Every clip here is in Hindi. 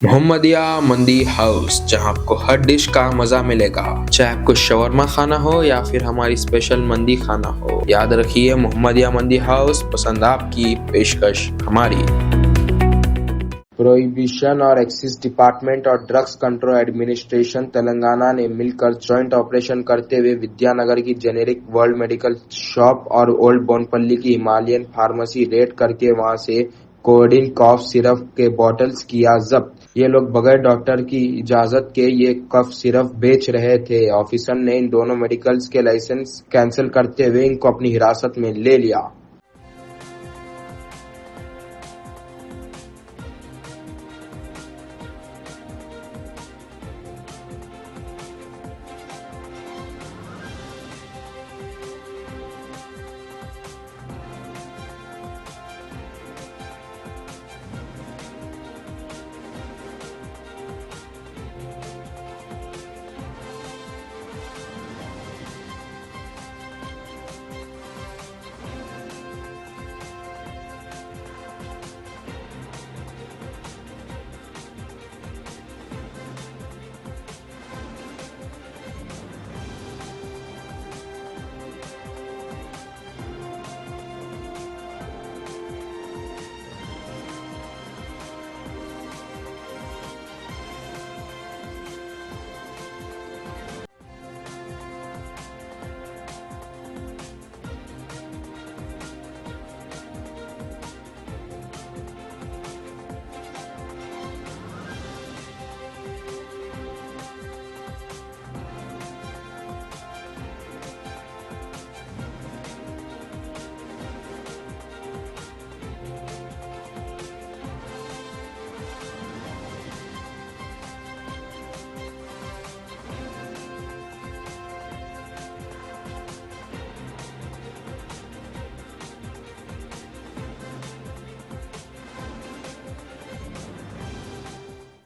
मोहम्मदिया मंदी हाउस, जहां आपको हर डिश का मजा मिलेगा। चाहे आपको शवरमा खाना हो या फिर हमारी स्पेशल मंदी खाना हो, याद रखिए मोहम्मदिया मंदी हाउस, पसंद आपकी, पेशकश हमारी। प्रोहिबिशन और एक्साइज डिपार्टमेंट और ड्रग्स कंट्रोल एडमिनिस्ट्रेशन तेलंगाना ने मिलकर जॉइंट ऑपरेशन करते हुए विद्यानगर की जेनेरिक वर्ल्ड मेडिकल शॉप और ओल्ड बोनपल्ली की हिमालयन फार्मेसी रेड करके वहां से कोडिन कफ सिरप के बॉटल्स किया जब्त। ये लोग बगैर डॉक्टर की इजाजत के ये कफ सिरप बेच रहे थे। ऑफिसर ने इन दोनों मेडिकल्स के लाइसेंस कैंसिल करते हुए इनको अपनी हिरासत में ले लिया।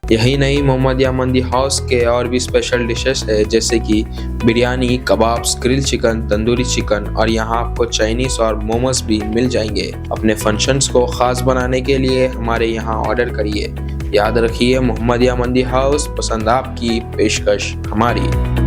यही नहीं, मोहम्मदिया मंदी हाउस के और भी स्पेशल डिशेस है, जैसे कि biryani, kebabs, grill chicken, tandoori chicken, और यहाँ आपको चाइनीज और मोमोज भी मिल जाएंगे। अपने फंक्शंस को खास बनाने के लिए हमारे यहाँ ऑर्डर करिए। याद रखिए मोहम्मदिया मंदी हाउस, पसंद आपकी, पेशकश हमारी।